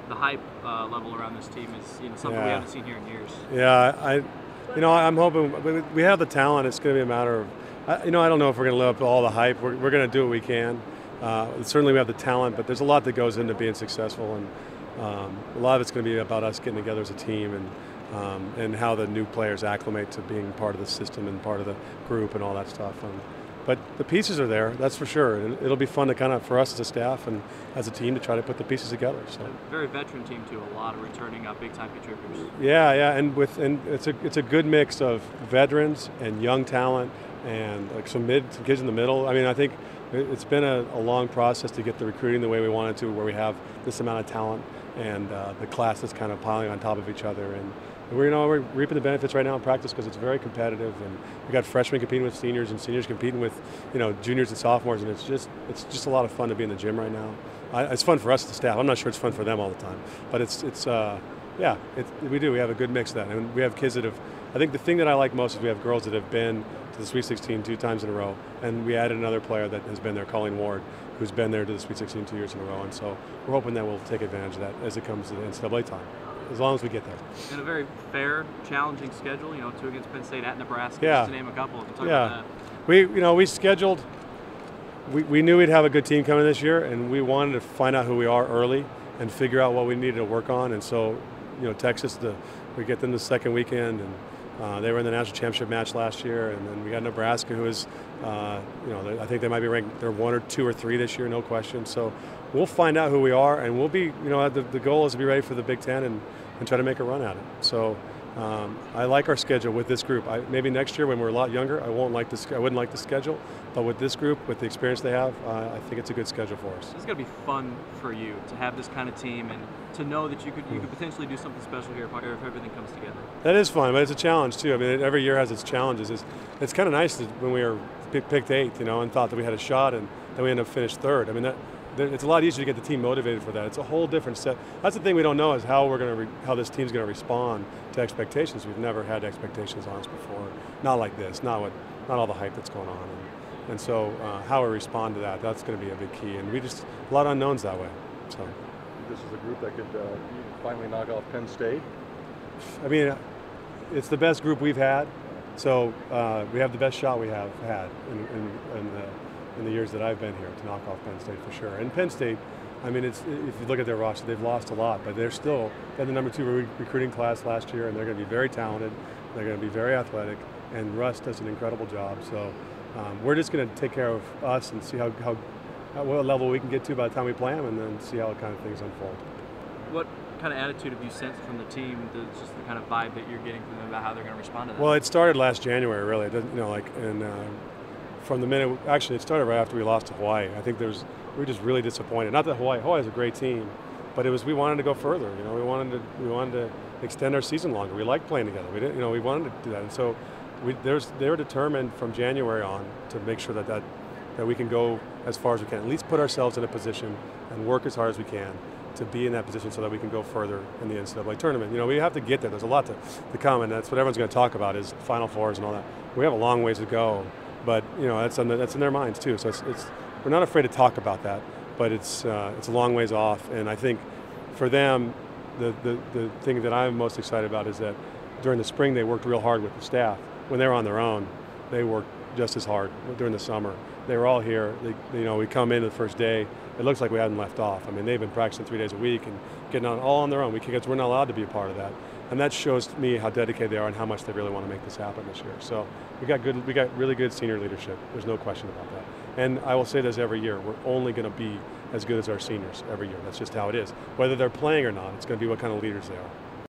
the hype level around this team is something we haven't seen here in years. Yeah, I'm hoping we have the talent. It's going to be a matter of, I don't know if we're going to live up to all the hype. We're going to do what we can. Certainly we have the talent, but there's a lot that goes into being successful, and a lot of it's going to be about us getting together as a team and how the new players acclimate to being part of the system and part of the group and all that stuff. But the pieces are there, that's for sure. And it'll be fun to for us as a staff and as a team to try to put the pieces together. So. A very veteran team too, a lot of returning big-time contributors. Yeah, and it's a good mix of veterans and young talent and like some kids in the middle. I mean, I think it's been a long process to get the recruiting the way we wanted to, where we have this amount of talent and the class that's kind of piling on top of each other. And we're reaping the benefits right now in practice because it's very competitive, and we got freshmen competing with seniors and seniors competing with juniors and sophomores, and it's just a lot of fun to be in the gym right now. It's fun for us as the staff. I'm not sure it's fun for them all the time, but we have a good mix of that, and we have kids that have. I think the thing that I like most is we have girls that have been to the Sweet 16 2 times in a row, and we added another player that has been there, Colleen Ward, who's been there to the Sweet 16 2 years in a row, and so we're hoping that we'll take advantage of that as it comes to the NCAA time, as long as we get there. And a very fair, challenging schedule, 2 against Penn State, at Nebraska, just to name a couple. Talk about that. We scheduled, we knew we'd have a good team coming this year, and we wanted to find out who we are early and figure out what we needed to work on, and so, Texas, we get them the second weekend, and they were in the national championship match last year, and then we got Nebraska, who is, I think they might be ranked, they're 1 or 2 or 3 this year, no question. So we'll find out who we are, and we'll be, the goal is to be ready for the Big Ten and try to make a run at it. So I like our schedule with this group. Maybe next year when we're a lot younger, I wouldn't like the schedule, but with this group, with the experience they have, I think it's a good schedule for us. It's going to be fun for you to have this kind of team and to know that you could potentially do something special here if everything comes together. That is fun, but it's a challenge too. I mean, every year has its challenges. It's kind of nice that when we were picked 8th, and thought that we had a shot, and then we ended up finished 3rd. I mean, it's a lot easier to get the team motivated for that. It's a whole different set. That's the thing we don't know, is how how this team's going to respond to expectations. We've never had expectations on us before, not like this, not all the hype that's going on, and so how we respond to that's going to be a big key. And a lot of unknowns that way. So this is a group that could finally knock off Penn State. I mean, it's the best group we've had, so we have the best shot we have had in the years that I've been here to knock off Penn State for sure. And Penn State, I mean, if you look at their roster, they've lost a lot, but they had the number 2 recruiting class last year, and they're going to be very talented. They're going to be very athletic, and Russ does an incredible job. So we're just going to take care of us and see what level we can get to by the time we play them, and then see how kind of things unfold. What kind of attitude have you sensed from the team? Just the kind of vibe that you're getting from them about how they're going to respond to that? Well, it started last January, really. It doesn't, from the minute, actually, it started right after we lost to Hawaii. I think we were just really disappointed. Not that Hawaii's a great team, but we wanted to go further. We wanted to extend our season longer. We liked playing together. We wanted to do that, and so they were determined from January on to make sure that we can go as far as we can, at least put ourselves in a position and work as hard as we can to be in that position so that we can go further in the NCAA tournament. We have to get there. There's a lot to come, and that's what everyone's going to talk about, is Final Fours and all that. We have a long ways to go. But that's in their minds too. So we're not afraid to talk about that. But it's a long ways off. And I think for them, the thing that I'm most excited about is that during the spring they worked real hard with the staff. When they were on their own, they worked just as hard during the summer. They were all here. We come in the first day. It looks like we hadn't left off. I mean, they've been practicing 3 days a week and getting all on their own. We're not allowed to be a part of that. And that shows me how dedicated they are and how much they really want to make this happen this year. So we got really good senior leadership. There's no question about that. And I will say this every year: we're only going to be as good as our seniors every year. That's just how it is. Whether they're playing or not, it's going to be what kind of leaders they are.